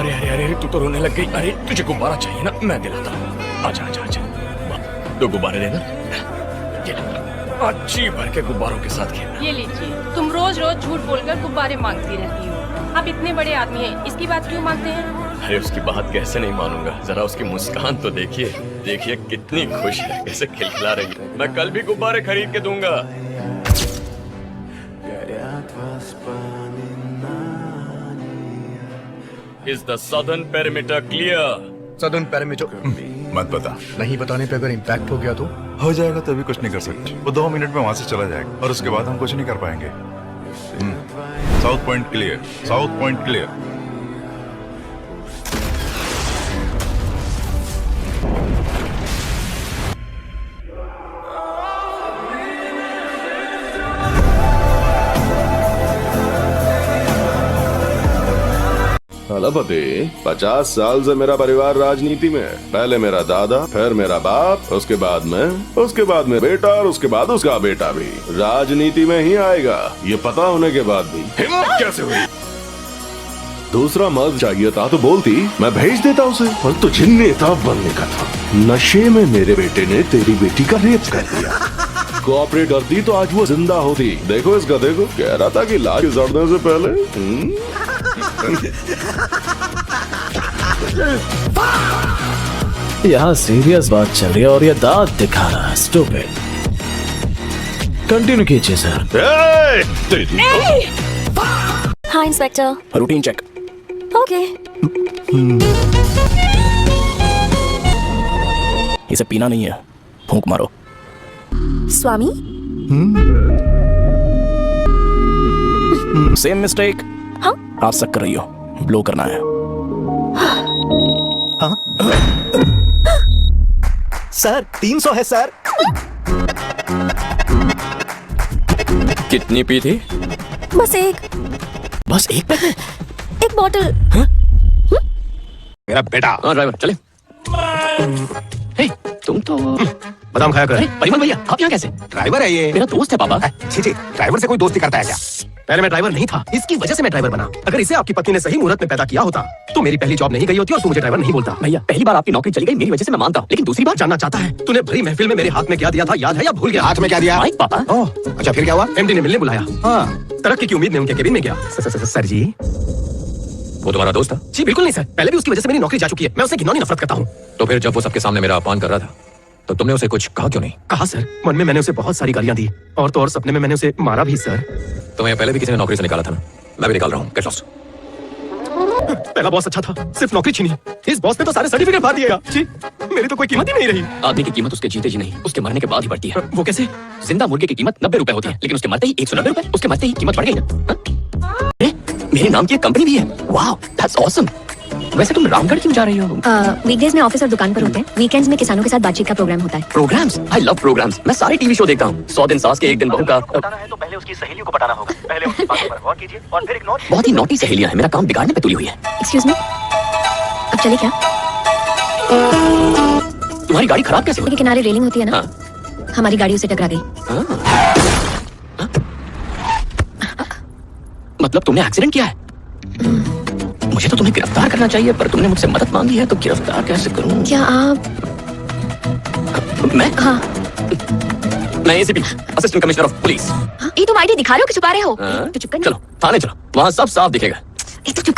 अरे अरे अरे तू तो रोने लग गई। अरे तुझे गुब्बारा चाहिए ना, मैं दिलाता हूँ। आजा आजा आजा, दो गुब्बारे देना। ये ले, अच्छी भर के गुब्बारों के साथ खेलना। ये लीजिए। तुम रोज रोज झूठ बोलकर गुब्बारे मांगती रहती हो। आप इतने बड़े आदमी हैं, इसकी बात क्यों मानते हैं? अरे उसकी बात कैसे नहीं मानूंगा, जरा उसकी मुस्कान तो देखिए, देखिए कितनी खुश है, कैसे खिलखिला रही है। मैं कल भी गुब्बारे खरीद के दूंगा। Is the southern perimeter clear? Southern parameter मत बता। नहीं बताने पे अगर इम्पैक्ट हो गया तो हो जाएगा तभी कुछ नहीं कर सकते। वो 2 मिनट में वहां से चला जाएगा और उसके बाद हम कुछ नहीं कर पाएंगे। South point clear, south point clear. Thalapathy, 50 साल से मेरा परिवार राजनीति में है। पहले मेरा दादा, फिर मेरा बाप, उसके बाद में बेटा और उसके बाद उसका बेटा भी राजनीति में ही आएगा। ये पता होने के बाद भी हिम्मत कैसे हुई? दूसरा मर्द चाहिए था तो बोलती, मैं भेज देता उसे। और तुझे नेता बनने का था। नशे में मेरे बेटे ने तेरी बेटी का रेप कर दिया। कोऑपरेट करती तो आज वो जिंदा होती। देखो इसका, देखो, कह रहा था कि लाश सड़ने से पहले यहाँ सीरियस बात चल रही है और ये दांत दिखा रहा है। स्टूपिड। कंटिन्यू कीजिए सर। हाँ इंस्पेक्टर। Routine check. ओके। इसे पीना नहीं है, फूंक मारो। स्वामी। Same mistake. हाँ? आप सक कर रही हो, ब्लो करना है। हाँ? सर 300 है सर। कितनी पी थी? बस एक बॉटल। मेरा बेटा। हाँ ड्राइवर चले। हे, तुम तो बादाम खाया कर। परिमल भैया, आप यहाँ कैसे? ड्राइवर है ये। मेरा दोस्त है पापा। छी छी, ड्राइवर से कोई दोस्ती करता है क्या? पहले मैं ड्राइवर नहीं था, इसकी वजह से मैं ड्राइवर बना। अगर इसे आपकी पत्नी ने सही मुहूर्त में पैदा किया होता तो मेरी पहली जॉब नहीं गई होती और तू मुझे ड्राइवर नहीं बोलता। भैया, पहली बार आपकी नौकरी चली गई मेरी वजह से मैं मानता हूँ, लेकिन दूसरी बार जानना चाहता है तूने भरी महफिल में मेरे हाथ में क्या दिया था, याद है या भूल गया? हाथ में क्या दिया? माइक पापा। ओह, अच्छा फिर क्या हुआ? एमडी ने मिलने बुलाया। हाँ, तरक्की की उम्मीद में उनके केबिन में गया। सर जी, वो तुम्हारा दोस्त था? जी बिल्कुल नहीं सर, पहले भी उसकी वजह से मेरी नौकरी जा चुकी है। मैं उससे घिनौनी नफरत करता हूँ। तो फिर जब वो सबके सामने मेरा अपमान कर रहा था तो तुमने उसे कुछ कहा क्यों नहीं? कहा सर, मन में मैंने उसे बहुत सारी गालियां दी और तो और सपने में मैंने उसे मारा भी सर। तुम्हें पहले भी किसी ने नौकरी से निकाला था ना? मैं भी निकाल रहा हूँ, गेट लॉस्ट। पहला बॉस अच्छा था, सिर्फ नौकरी छीनी। इस बॉस ने तो सारे सर्टिफिकेट फाड़ दिएगा। जी, मेरी तो कोई कीमत ही नहीं रही। आदमी की कीमत उसके जीते जी नहीं, उसके मरने के बाद ही बढ़ती है। वो कैसे? जिंदा मुर्गे की कीमत 90 रुपए होती है, लेकिन उसके मरते ही 190 रुपए। उसके मरते ही कीमत बढ़ गई ना। मेरे नाम की एक कंपनी भी है। Wow, that's awesome. वैसे तुम रामगढ़ क्यों जा रही हो? वीकडेज में ऑफिस और दुकान पर होते हैं, वीकेंड्स में किसानों के साथ बातचीत का प्रोग्राम होता है। प्रोग्राम्स? I love programmes. मैं सारे टीवी शो देखता हूँ। 100 दिन सास के, 1 दिन बहू का। बताना है तो पहले उसकी सहेलियों को बताना होगा। पहले उसकी बातों पर गौर कीजिए और फिर इग्नोर। बहुत ही नोटी सहेलियां हैं, मेरा काम बिगाड़ने पे तुली हुई है। एक्सक्यूज मी, अब चले क्या? तुम्हारी गाड़ी खराब कैसे हुई? के किनारे रेलिंग होती है ना, हमारी गाड़ी उसे टकरा गई। मतलब तुमने एक्सीडेंट किया है? मुझे तो तुम्हें गिरफ्तार करना चाहिए, पर तुमने मुझसे मदद मांगी है तो गिरफ्तार कैसे करूं? क्या आप? मैं? हाँ। मैं ACP, assistant commissioner of police. ये तुम आईडी दिखा रहे हो कि छुपा रहे हो? तो चुप कर। चलो थाने चलो, वहाँ सब साफ दिखेगा। तो चुप